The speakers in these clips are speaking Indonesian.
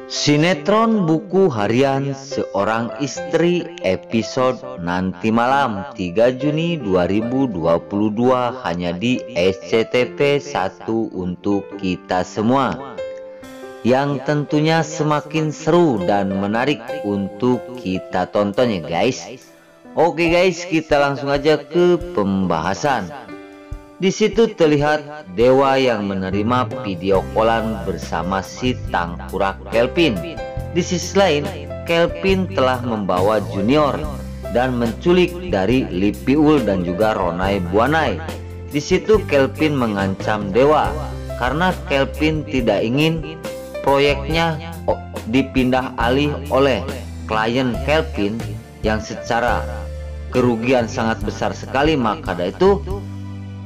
Sinetron buku harian Seorang Istri episode nanti malam 3 Juni 2022 hanya di SCTV 1 untuk kita semua, yang tentunya semakin seru dan menarik untuk kita tonton ya guys. Oke guys, kita langsung aja ke pembahasan. Di situ terlihat Dewa yang menerima video callan bersama si tangkurak Kelvin. Di sisi lain, Kelvin telah membawa Junior dan menculik dari Lipiul dan juga Ronay Buanay. Di situ Kelvin mengancam Dewa karena Kelvin tidak ingin proyeknya dipindah alih oleh klien Kelvin yang secara kerugian sangat besar sekali. Maka dari itu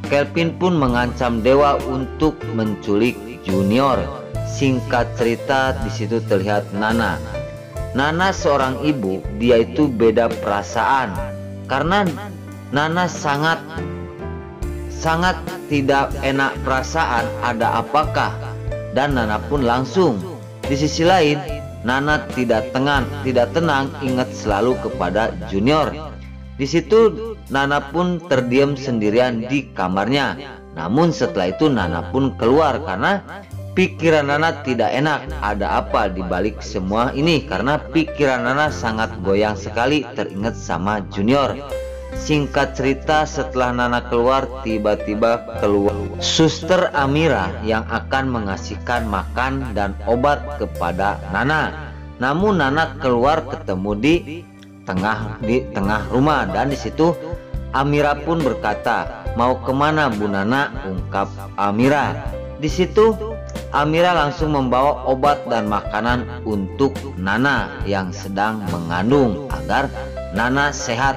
Kelvin pun mengancam Dewa untuk menculik Junior. Singkat cerita, di situ terlihat Nana. Nana seorang ibu, dia itu beda perasaan karena Nana sangat tidak enak perasaan ada apakah, dan Nana pun langsung. Di sisi lain, Nana tidak tenang ingat selalu kepada Junior. Di situ Nana pun terdiam sendirian di kamarnya. Namun setelah itu Nana pun keluar karena pikiran Nana tidak enak. Ada apa di balik semua ini? Karena pikiran Nana sangat goyang sekali teringat sama Junior. Singkat cerita, setelah Nana keluar, tiba-tiba keluar Suster Amira yang akan mengasihkan makan dan obat kepada Nana. Namun Nana keluar ketemu di tengah rumah, dan di situ Amira pun berkata, "Mau kemana Bu Nana?" ungkap Amira. Di situ Amira langsung membawa obat dan makanan untuk Nana yang sedang mengandung agar Nana sehat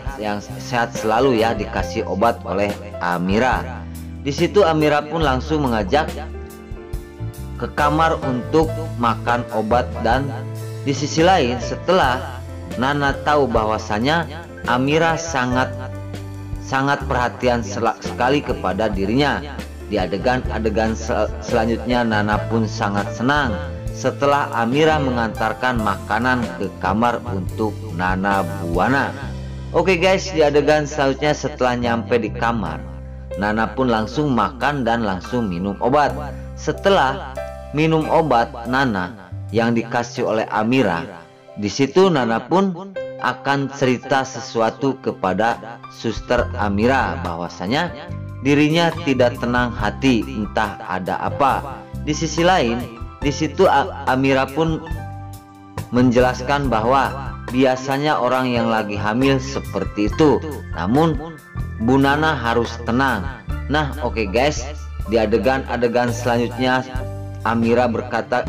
selalu ya, dikasih obat oleh Amira. Di situ Amira pun langsung mengajak ke kamar untuk makan obat. Dan di sisi lain, setelah Nana tahu bahwasanya Amira sangat perhatian sekali kepada dirinya. Di adegan selanjutnya Nana pun sangat senang setelah Amira mengantarkan makanan ke kamar untuk Nana Buana. Oke guys, di adegan selanjutnya setelah nyampe di kamar, Nana pun langsung makan dan langsung minum obat. Setelah minum obat Nana yang dikasih oleh Amira, di situ Nana pun akan cerita sesuatu kepada Suster Amira bahwasanya dirinya tidak tenang hati, entah ada apa. Di sisi lain, di situ Amira pun menjelaskan bahwa biasanya orang yang lagi hamil seperti itu, namun Bu Nana harus tenang. Nah, oke guys, di adegan selanjutnya Amira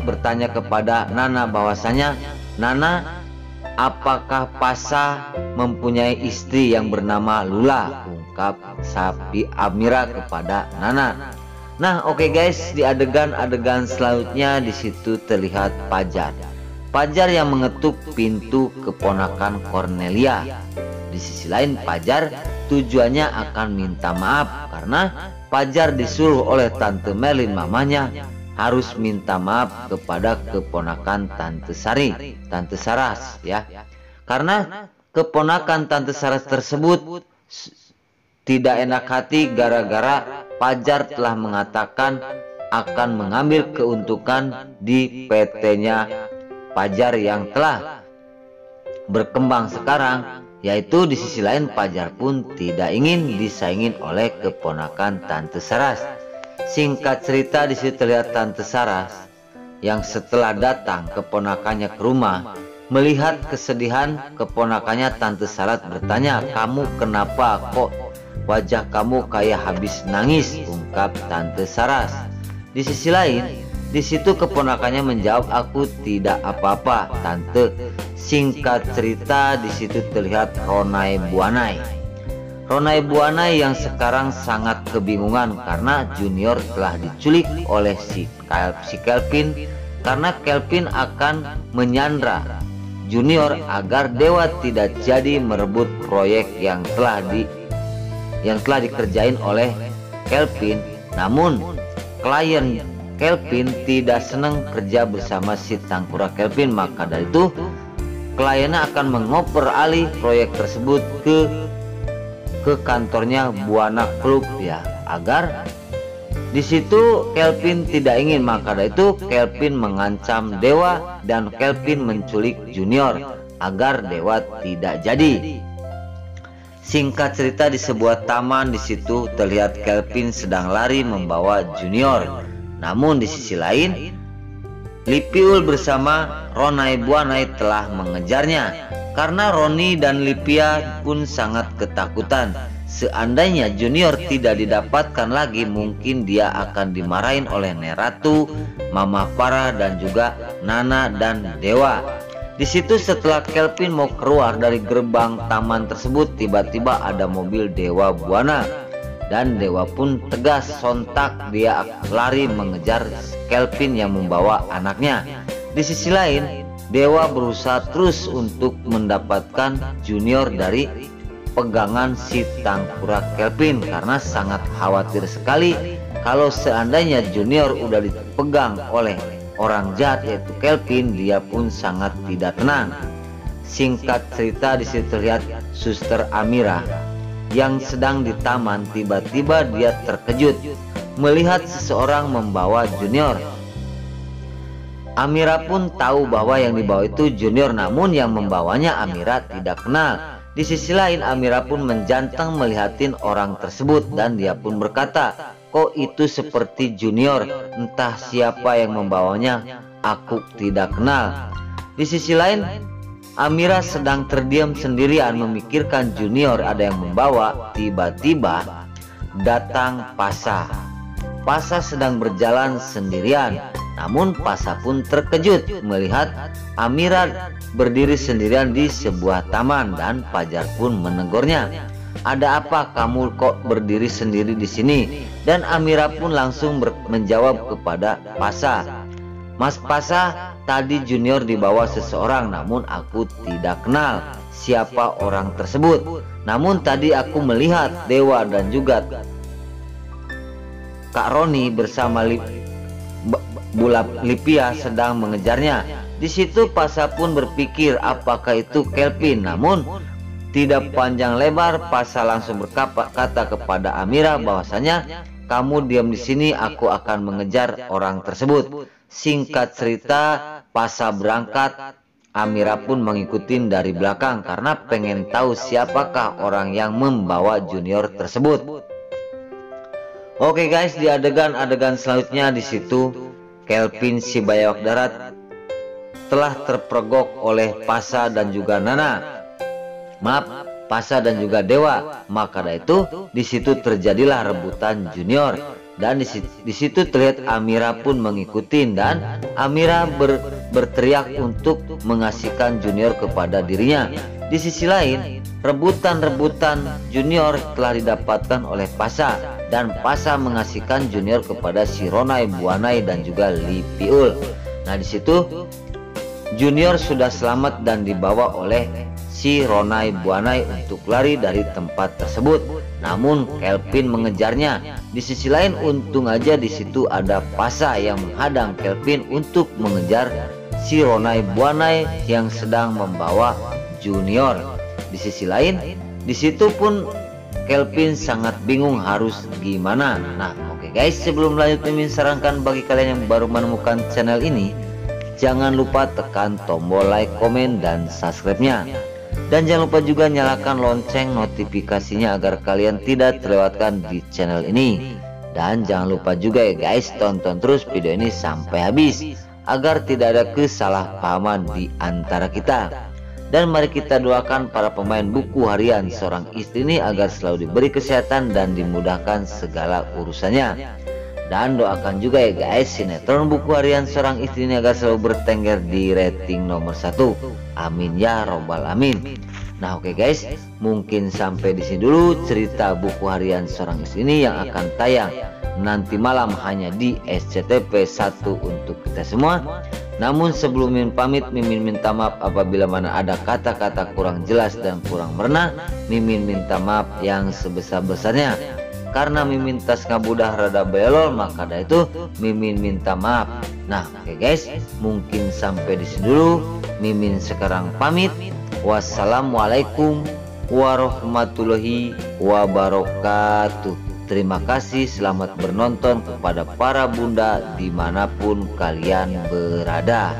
bertanya kepada Nana bahwasanya, "Nana, apakah Pasa mempunyai istri yang bernama Lula?" ungkap sapi Amira kepada Nana. Nah, oke guys, di adegan selanjutnya di situ terlihat Pajar yang mengetuk pintu keponakan Cornelia. Di sisi lain, Pajar tujuannya akan minta maaf karena Pajar disuruh oleh Tante Merlin, mamanya, harus minta maaf kepada keponakan Tante Saras ya. Karena keponakan Tante Saras tersebut tidak enak hati gara-gara Pajar telah mengatakan akan mengambil keuntungan di PT-nya Pajar yang telah berkembang sekarang. Yaitu di sisi lain Pajar pun tidak ingin disaingin oleh keponakan Tante Saras. Singkat cerita, di situ terlihat Tante Saras yang setelah datang keponakannya ke rumah, melihat kesedihan keponakannya, Tante Saras bertanya, "Kamu kenapa, kok wajah kamu kayak habis nangis?" ungkap Tante Saras. Di sisi lain, di situ keponakannya menjawab, "Aku tidak apa-apa, Tante." Singkat cerita, di situ terlihat Ronay Buanay yang sekarang sangat kebingungan karena Junior telah diculik oleh si Kelvin, karena Kelvin akan menyandra Junior agar Dewa tidak jadi merebut proyek yang telah dikerjain oleh Kelvin. Namun klien Kelvin tidak senang kerja bersama si Tangkurak Kelvin. Maka dari itu kliennya akan mengoper alih proyek tersebut ke kantornya Buana Club ya, agar di situ Kelvin tidak ingin. Maka dari itu Kelvin mengancam Dewa dan Kelvin menculik Junior agar Dewa tidak jadi. Singkat cerita, di sebuah taman di situ terlihat Kelvin sedang lari membawa Junior. Namun di sisi lain, Lipiul bersama Ronai Buanai telah mengejarnya karena Roni dan Lipia pun sangat ketakutan. Seandainya Junior tidak didapatkan lagi, mungkin dia akan dimarahin oleh Neratu, Mama Farah dan juga Nana dan Dewa. Di situ setelah Kelvin mau keluar dari gerbang taman tersebut, tiba-tiba ada mobil Dewa Buana dan Dewa pun tegas, sontak dia lari mengejar Kelvin yang membawa anaknya. Di sisi lain, Dewa berusaha terus untuk mendapatkan Junior dari pegangan si Tangkurak Kelvin karena sangat khawatir sekali kalau seandainya Junior udah dipegang oleh orang jahat yaitu Kelvin, dia pun sangat tidak tenang. Singkat cerita, di situ terlihat Suster Amira yang sedang di taman. Tiba-tiba dia terkejut melihat seseorang membawa Junior. Amira pun tahu bahwa yang dibawa itu Junior, namun yang membawanya Amira tidak kenal. Di sisi lain, Amira pun menjantang melihatin orang tersebut dan dia pun berkata, "Kok itu seperti Junior? Entah siapa yang membawanya, aku tidak kenal." Di sisi lain, Amira sedang terdiam sendirian memikirkan Junior ada yang membawa. Tiba-tiba datang Pasa. Pasa sedang berjalan sendirian, namun Pasa pun terkejut melihat Amira berdiri sendirian di sebuah taman dan Fajar pun menegurnya. "Ada apa kamu kok berdiri sendiri di sini?" Dan Amira pun langsung menjawab kepada Pasa, "Mas Pasa, tadi Junior dibawa seseorang, namun aku tidak kenal siapa orang tersebut. Namun tadi aku melihat Dewa dan juga Kak Roni bersama Lipia sedang mengejarnya." Di situ Pasa pun berpikir apakah itu Kelvin, namun tidak panjang lebar Pasa langsung berkata kepada Amira bahwasanya, "Kamu diam di sini, aku akan mengejar orang tersebut." Singkat cerita, Pasa berangkat. Amira pun mengikuti dari belakang karena pengen tahu siapakah orang yang membawa Junior tersebut. Oke guys, di adegan selanjutnya di situ Kelvin si Bayawak Darat telah terpergok oleh Pasa dan juga Pasa dan juga Dewa. Maka dari itu di situ terjadilah rebutan Junior dan di situ terlihat Amira pun mengikuti dan Amira berteriak untuk mengasihkan Junior kepada dirinya. Di sisi lain, rebutan Junior telah didapatkan oleh Pasa dan Pasa mengasihkan Junior kepada si Ronai Buanai dan juga Lipiul. Nah, di situ Junior sudah selamat dan dibawa oleh si Ronai Buanai untuk lari dari tempat tersebut. Namun Kelvin mengejarnya. Di sisi lain, untung aja di situ ada Pasa yang menghadang Kelvin untuk mengejar si Ronai Buanai yang sedang membawa Junior. Di sisi lain, di situ pun Kelvin sangat bingung harus gimana. Nah, oke guys, sebelum lanjut Mimin sarankan bagi kalian yang baru menemukan channel ini, jangan lupa tekan tombol like, komen, dan subscribe-nya. Dan jangan lupa juga nyalakan lonceng notifikasinya agar kalian tidak terlewatkan di channel ini. Dan jangan lupa juga ya guys, tonton terus video ini sampai habis agar tidak ada kesalahpahaman di antara kita. Dan mari kita doakan para pemain buku harian seorang istri ini agar selalu diberi kesehatan dan dimudahkan segala urusannya. Dan doakan juga ya guys, sinetron buku harian seorang istri ini agar selalu bertengger di rating nomor 1. Amin ya robbal amin. Nah oke guys, mungkin sampai di sini dulu cerita buku harian seorang istri ini yang akan tayang nanti malam hanya di SCTV 1 untuk kita semua. Namun sebelum Mimin pamit, Mimin minta maaf apabila mana ada kata-kata kurang jelas dan kurang berkenan. Mimin minta maaf yang sebesar-besarnya. karena Mimin tas ngabudah rada belol, maka dari itu Mimin minta maaf. Nah oke guys, mungkin sampai di sini dulu. Mimin sekarang pamit. Wassalamualaikum warahmatullahi wabarakatuh. Terima kasih, selamat menonton kepada para bunda dimanapun kalian berada.